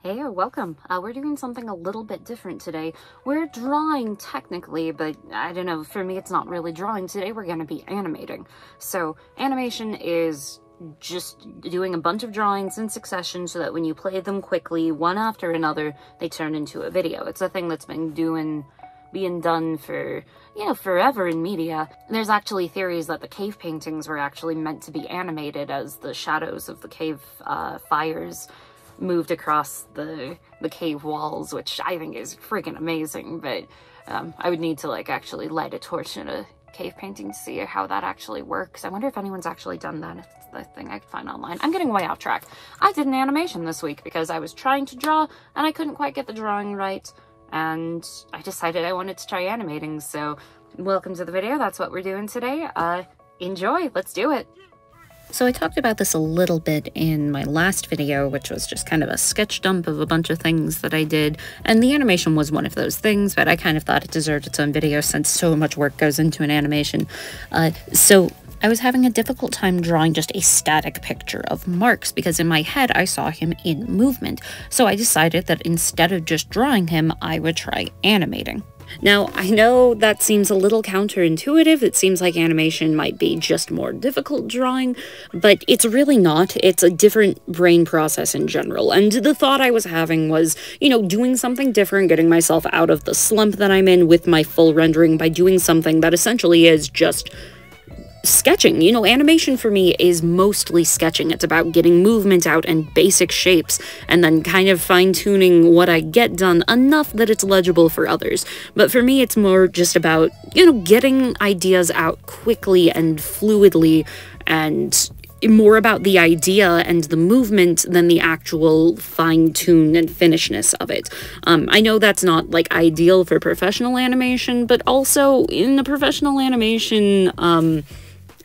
Hey, welcome. We're doing something a little bit different today. We're drawing technically, but I don't know, for me it's not really drawing. Today we're going to be animating. So animation is just doing a bunch of drawings in succession so that when you play them quickly, one after another, they turn into a video. It's a thing that's been being done for, forever in media. There's actually theories that the cave paintings were actually meant to be animated as the shadows of the cave fires moved across the cave walls, which I think is freaking amazing, but I would need to actually light a torch in a cave painting to see how that actually works. I wonder if anyone's actually done that, if it's the thing I could find online. I'm getting way off track. I did an animation this week because I was trying to draw and I couldn't quite get the drawing right, and I decided I wanted to try animating, so welcome to the video. That's what we're doing today. Enjoy, let's do it. So I talked about this a little bit in my last video, which was just kind of a sketch dump of a bunch of things that I did, and the animation was one of those things, but I kind of thought it deserved its own video since so much work goes into an animation. So I was having a difficult time drawing just a static picture of Marks, because in my head I saw him in movement. So I decided that instead of just drawing him, I would try animating. Now, I know that seems a little counterintuitive. It seems like animation might be just more difficult drawing, but it's really not. It's a different brain process in general. And the thought I was having was, doing something different, getting myself out of the slump that I'm in with my full rendering by doing something that essentially is just sketching. Animation for me is mostly sketching. It's about getting movement out and basic shapes, and then kind of fine-tuning what I get done enough that it's legible for others. But for me, it's more just about, getting ideas out quickly and fluidly, and more about the idea and the movement than the actual fine-tune and finishedness of it. I know that's not, ideal for professional animation, but also in the professional animation,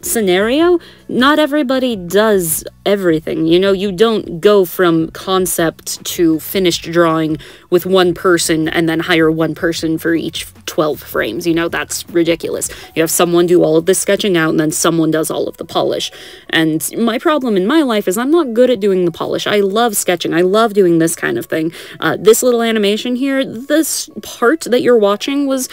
scenario, not everybody does everything. You don't go from concept to finished drawing with one person and then hire one person for each 12 frames. That's ridiculous. You have someone do all of the sketching out and then someone does all of the polish. And my problem in my life is I'm not good at doing the polish. I love sketching. I love doing this kind of thing. This little animation here, this part that you're watching was,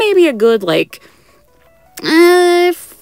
maybe a good,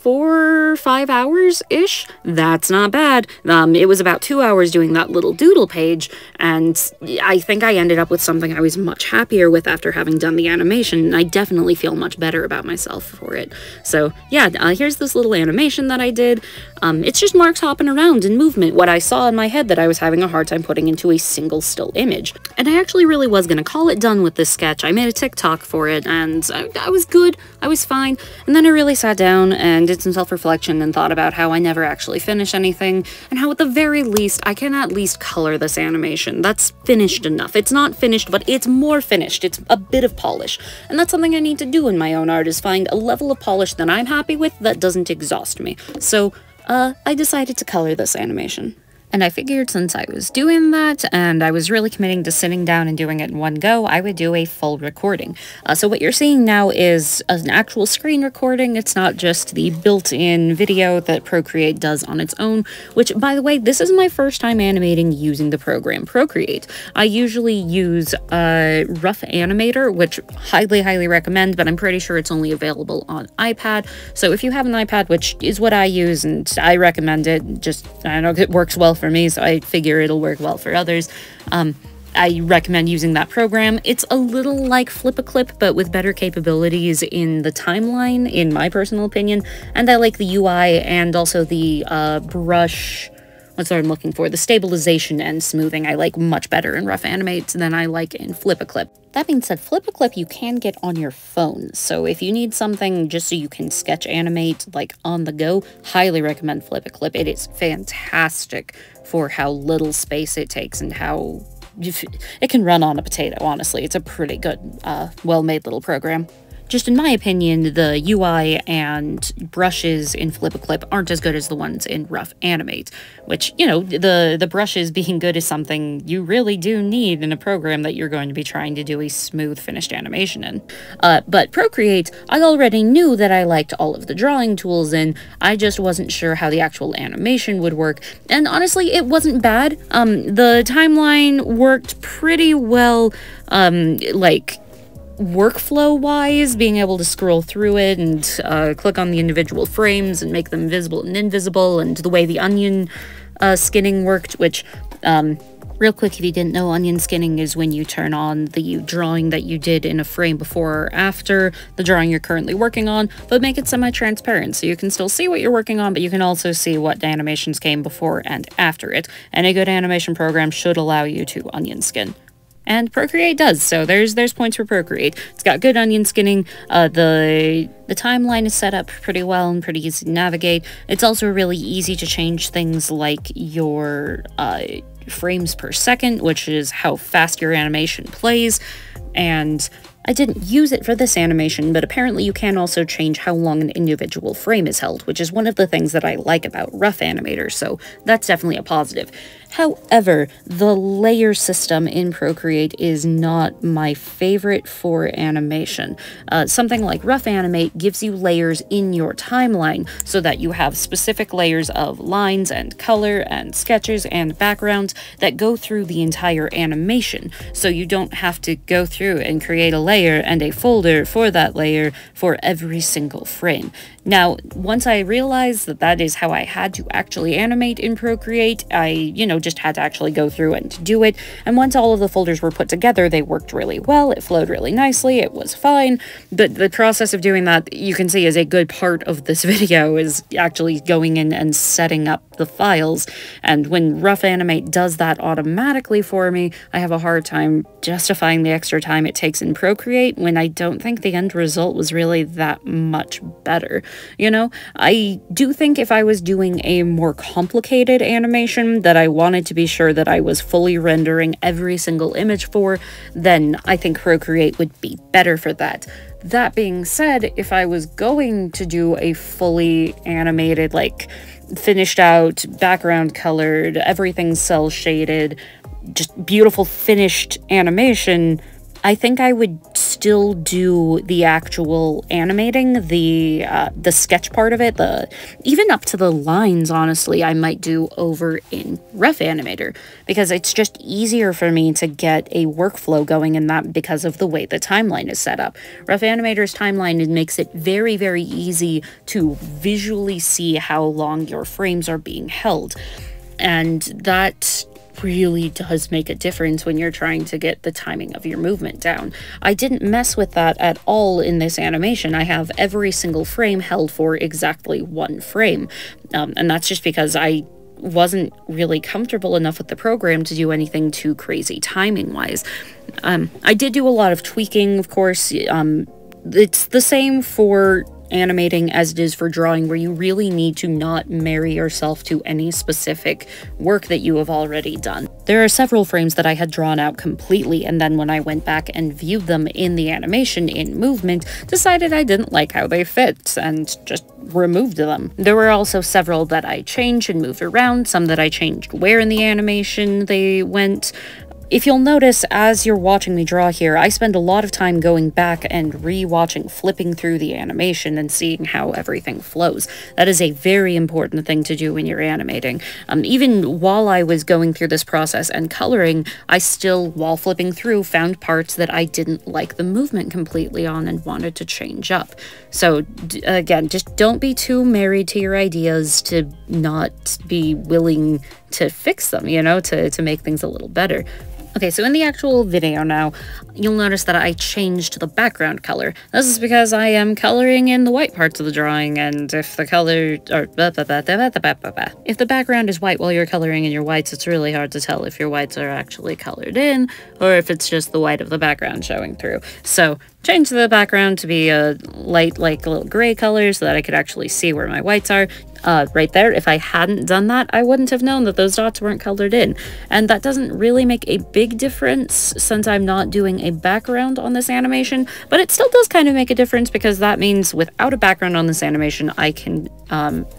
4 or 5 hours-ish. That's not bad. It was about 2 hours doing that little doodle page, and I think I ended up with something I was much happier with after having done the animation, and I definitely feel much better about myself for it. So yeah, here's this little animation that I did. It's just Marks hopping around in movement, what I saw in my head that I was having a hard time putting into a single still image. And I actually really was going to call it done with this sketch. I made a TikTok for it, and I was good. I was fine. And then I really sat down and did some self-reflection and thought about how I never actually finish anything, and how at the very least I can at least color this animation. That's finished enough. It's not finished, but it's more finished. It's a bit of polish. And that's something I need to do in my own art, is find a level of polish that I'm happy with that doesn't exhaust me. So I decided to color this animation. And I figured since I was doing that, and I was really committing to sitting down and doing it in one go, I would do a full recording. So what you're seeing now is an actual screen recording. It's not just the built-in video that Procreate does on its own, which, by the way, this is my first time animating using the program Procreate. I usually use Rough Animator, which highly, highly recommend, but I'm pretty sure it's only available on iPad. So if you have an iPad, which is what I use, and I recommend it, I know it works well for me, so I figure it'll work well for others. I recommend using that program. It's a little like Flip-a-Clip, but with better capabilities in the timeline, in my personal opinion, and I like the UI and also the brush, what's what I'm looking for, the stabilization and smoothing I like much better in Rough Animate than I like in Flip-a-Clip. That being said, Flip-a-Clip you can get on your phone, so if you need something just so you can sketch animate on the go, highly recommend Flip-a-Clip. It is fantastic for how little space it takes and how it can run on a potato, honestly. It's a pretty good, well-made little program. just in my opinion, the UI and brushes in Flip a Clip aren't as good as the ones in Rough Animate, which, you know, the brushes being good is something you really do need in a program that you're going to be trying to do a smooth finished animation in. But Procreate, I already knew that I liked all of the drawing tools in, I just wasn't sure how the actual animation would work, and honestly, it wasn't bad. The timeline worked pretty well, like, workflow-wise, being able to scroll through it and click on the individual frames and make them visible and invisible, and the way the onion skinning worked, which, real quick, if you didn't know, onion skinning is when you turn on the drawing that you did in a frame before or after the drawing you're currently working on, but make it semi-transparent, so you can still see what you're working on, but you can also see what animations came before and after it, and a good animation program should allow you to onion skin. And Procreate does, so there's points for Procreate. It's got good onion skinning, the timeline is set up pretty well and pretty easy to navigate. It's also really easy to change things like your frames per second, which is how fast your animation plays, and I didn't use it for this animation, but apparently you can also change how long an individual frame is held, which is one of the things that I like about Rough Animator, so that's definitely a positive. However, the layer system in Procreate is not my favorite for animation. Something like Rough Animate gives you layers in your timeline so that you have specific layers of lines and color and sketches and backgrounds that go through the entire animation, so you don't have to go through and create a layer and a folder for that layer for every single frame. Now, once I realized that that is how I had to actually animate in Procreate, I, you know, just had to actually go through and do it, and once all of the folders were put together, they worked really well, it flowed really nicely, it was fine, but the process of doing that, you can see, is a good part of this video, is actually going in and setting up the files, and when Rough Animate does that automatically for me, I have a hard time justifying the extra time it takes in Procreate when I don't think the end result was really that much better. You know, I do think if I was doing a more complicated animation that I wanted to be sure that I was fully rendering every single image for, then I think Procreate would be better for that. That being said, if I was going to do a fully animated, like, finished out, background colored, everything cell shaded, just beautiful finished animation, I think I would still do the actual animating, the sketch part of it, even up to the lines, honestly, I might do over in Rough Animator, because it's just easier for me to get a workflow going in that because of the way the timeline is set up. Rough Animator's timeline makes it very, very easy to visually see how long your frames are being held, and that really does make a difference when you're trying to get the timing of your movement down. I didn't mess with that at all in this animation. I have every single frame held for exactly one frame, and that's just because I wasn't really comfortable enough with the program to do anything too crazy timing-wise. I did do a lot of tweaking, of course. It's the same for animating as it is for drawing, where you really need to not marry yourself to any specific work that you have already done. There are several frames that I had drawn out completely, and then when I went back and viewed them in the animation in movement, decided I didn't like how they fit, and just removed them. There were also several that I changed and moved around, some that I changed where in the animation they went. If you'll notice, as you're watching me draw here, I spend a lot of time going back and re-watching, flipping through the animation and seeing how everything flows. That is a very important thing to do when you're animating. Even while I was going through this process and coloring, I still, while flipping through, found parts that I didn't like the movement completely on and wanted to change up. So, again, just don't be too married to your ideas to not be willing to fix them, you know, to make things a little better. Okay, so in the actual video now, you'll notice that I changed the background color. This is because I am coloring in the white parts of the drawing, and if the color, or if the background is white while you're coloring in your whites, it's really hard to tell if your whites are actually colored in, or if it's just the white of the background showing through. So, change the background to be a light, like a little gray color so that I could actually see where my whites are. right there. If I hadn't done that, I wouldn't have known that those dots weren't colored in. And that doesn't really make a big difference since I'm not doing a background on this animation, but it still does kind of make a difference because that means without a background on this animation, I can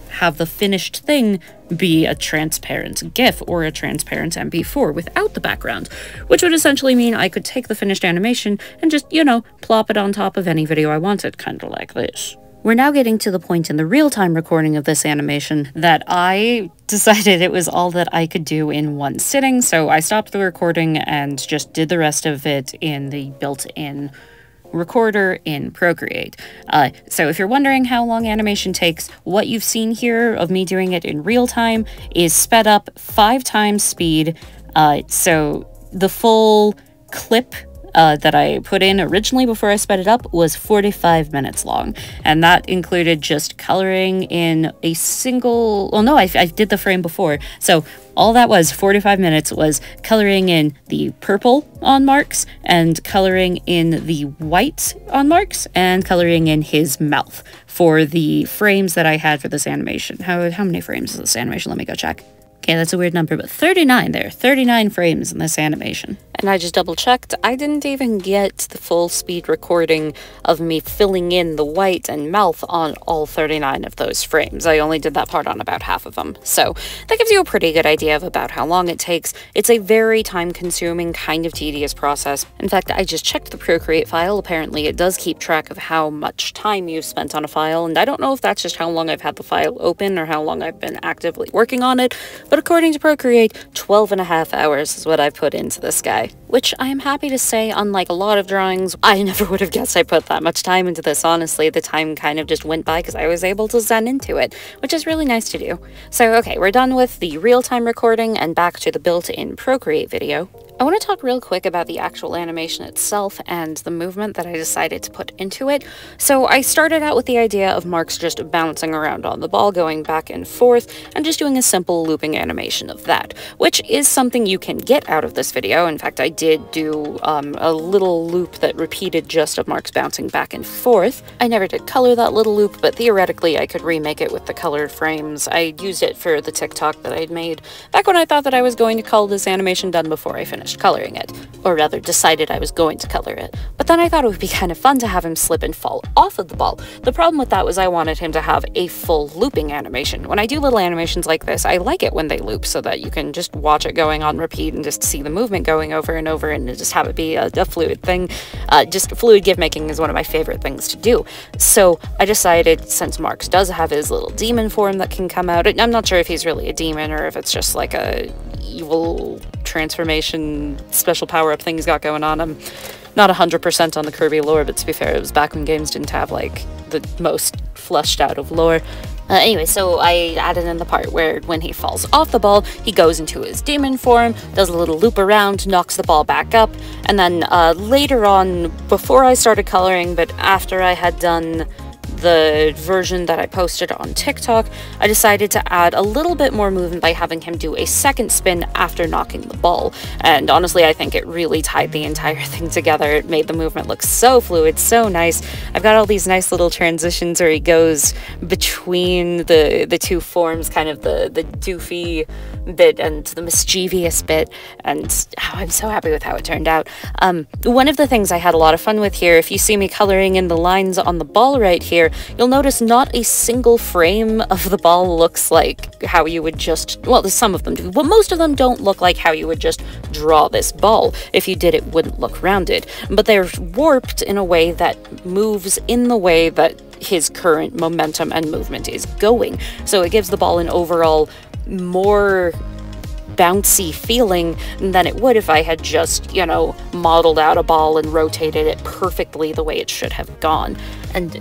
have the finished thing be a transparent GIF or a transparent MP4 without the background, which would essentially mean I could take the finished animation and just, you know, plop it on top of any video I wanted, kind of like this. We're now getting to the point in the real-time recording of this animation that I decided it was all that I could do in one sitting, so I stopped the recording and just did the rest of it in the built-in recorder in Procreate. So if you're wondering how long animation takes, what you've seen here of me doing it in real time is sped up 5 times speed. So the full clip that I put in originally before I sped it up was 45 minutes long, and that included just coloring in a single, well no, I did the frame before, so all that was 45 minutes was coloring in the purple on Mark's and coloring in the white on Mark's and coloring in his mouth for the frames that I had for this animation. How many frames is this animation? Let me go check. Okay, that's a weird number, but 39 there. 39 frames in this animation. And I just double checked. I didn't even get the full speed recording of me filling in the white and mouth on all 39 of those frames. I only did that part on about half of them. So that gives you a pretty good idea of about how long it takes. It's a very time-consuming, kind of tedious process. In fact, I just checked the Procreate file. Apparently it does keep track of how much time you've spent on a file, and I don't know if that's just how long I've had the file open or how long I've been actively working on it, but according to Procreate, 12.5 hours is what I put into this guy. Which I am happy to say, unlike a lot of drawings, I never would have guessed I put that much time into this, honestly. The time kind of just went by because I was able to zen into it, which is really nice to do. So okay, we're done with the real-time recording and back to the built-in Procreate video. I want to talk real quick about the actual animation itself and the movement that I decided to put into it. So I started out with the idea of Mark's just bouncing around on the ball, going back and forth, and just doing a simple looping animation of that, which is something you can get out of this video. In fact, I did do a little loop that repeated just of Mark's bouncing back and forth. I never did color that little loop, but theoretically I could remake it with the colored frames. I used it for the TikTok that I'd made back when I thought that I was going to call this animation done before I finished coloring it, or rather decided I was going to color it. But then I thought it would be kind of fun to have him slip and fall off of the ball. The problem with that was I wanted him to have a full looping animation. When I do little animations like this, I like it when they loop so that you can just watch it going on repeat and just see the movement going over and over and just have it be a fluid thing. Just fluid gift making is one of my favorite things to do. So I decided, since Mark's does have his little demon form that can come out, I'm not sure if he's really a demon or if it's just like a evil transformation special power-up thing he's got going on. I'm not 100% on the Kirby lore, but to be fair, it was back when games didn't have like the most fleshed out of lore. Anyway, so I added in the part where when he falls off the ball, he goes into his demon form, does a little loop around, knocks the ball back up, and then later on, before I started coloring, but after I had done the version that I posted on TikTok, I decided to add a little bit more movement by having him do a second spin after knocking the ball. And honestly, I think it really tied the entire thing together. It made the movement look so fluid, so nice. I've got all these nice little transitions where he goes between the two forms, kind of the doofy bit and the mischievous bit, and I'm so happy with how it turned out. One of the things I had a lot of fun with here, if you see me coloring in the lines on the ball right here, you'll notice not a single frame of the ball looks like how you would just, well, some of them do, but most of them don't look like how you would just draw this ball. If you did, it wouldn't look rounded, but they're warped in a way that moves in the way that his current momentum and movement is going. So it gives the ball an overall more bouncy feeling than it would if I had just, you know, modeled out a ball and rotated it perfectly the way it should have gone. And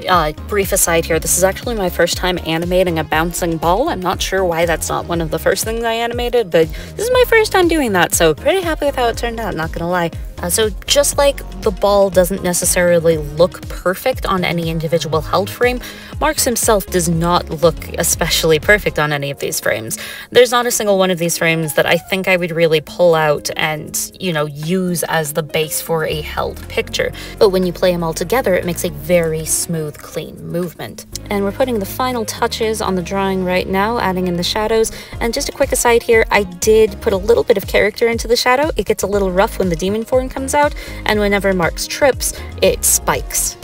brief aside here, this is actually my first time animating a bouncing ball. I'm not sure why that's not one of the first things I animated, but this is my first time doing that, so pretty happy with how it turned out, not gonna lie. So just like the ball doesn't necessarily look perfect on any individual held frame, Mark's himself does not look especially perfect on any of these frames. There's not a single one of these frames that I think I would really pull out and, you know, use as the base for a held picture. But when you play them all together, it makes a very smooth, clean movement. And we're putting the final touches on the drawing right now, adding in the shadows. And just a quick aside here, I did put a little bit of character into the shadow. It gets a little rough when the demon form comes out, and whenever Marks trips, it spikes.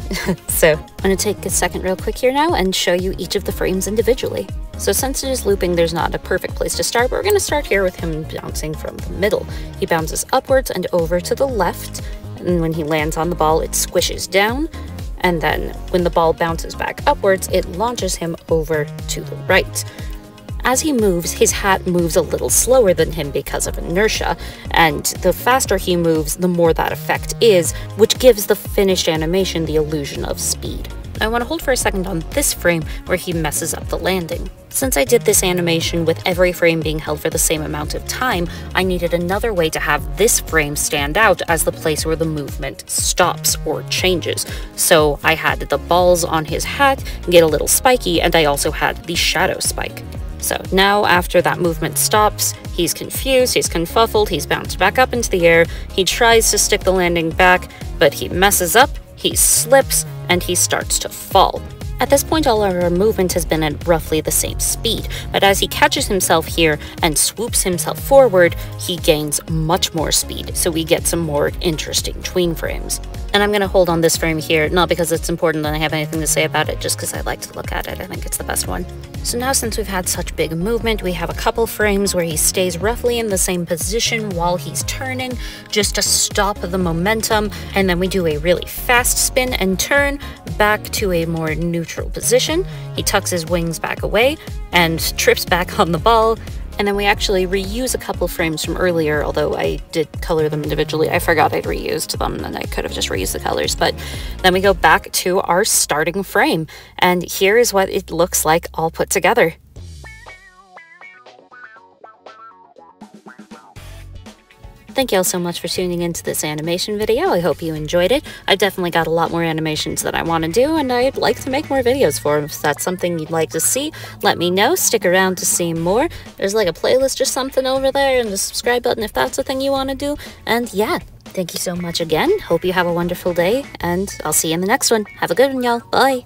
So I'm going to take a second real quick here now and show you each of the frames individually. So since it is looping, there's not a perfect place to start, but we're going to start here with him bouncing from the middle. He bounces upwards and over to the left, and when he lands on the ball, it squishes down, and then when the ball bounces back upwards, it launches him over to the right. As he moves, his hat moves a little slower than him because of inertia, and the faster he moves, the more that effect is, which gives the finished animation the illusion of speed. I want to hold for a second on this frame where he messes up the landing. Since I did this animation with every frame being held for the same amount of time, I needed another way to have this frame stand out as the place where the movement stops or changes. So I had the balls on his hat get a little spiky, and I also had the shadow spike. So now after that movement stops, he's confused, he's confuffled, he's bounced back up into the air, he tries to stick the landing back, but he messes up, he slips, and he starts to fall. At this point, all of our movement has been at roughly the same speed, but as he catches himself here and swoops himself forward, he gains much more speed, so we get some more interesting tween frames. And I'm going to hold on this frame here, not because it's important and I have anything to say about it, just because I like to look at it. I think it's the best one. So now, since we've had such big movement, we have a couple frames where he stays roughly in the same position while he's turning, just to stop the momentum, and then we do a really fast spin and turn back to a more neutral position. He tucks his wings back away and trips back on the ball. And then we actually reuse a couple frames from earlier, although I did color them individually. I forgot I'd reused them, and I could have just reused the colors. But then we go back to our starting frame, and here is what it looks like all put together. Thank you all so much for tuning into this animation video. I hope you enjoyed it. I've definitely got a lot more animations that I want to do, and I'd like to make more videos for them. If that's something you'd like to see, let me know. Stick around to see more. There's like a playlist or something over there, and the subscribe button if that's the thing you want to do. And yeah, thank you so much again. Hope you have a wonderful day, and I'll see you in the next one. Have a good one, y'all. Bye.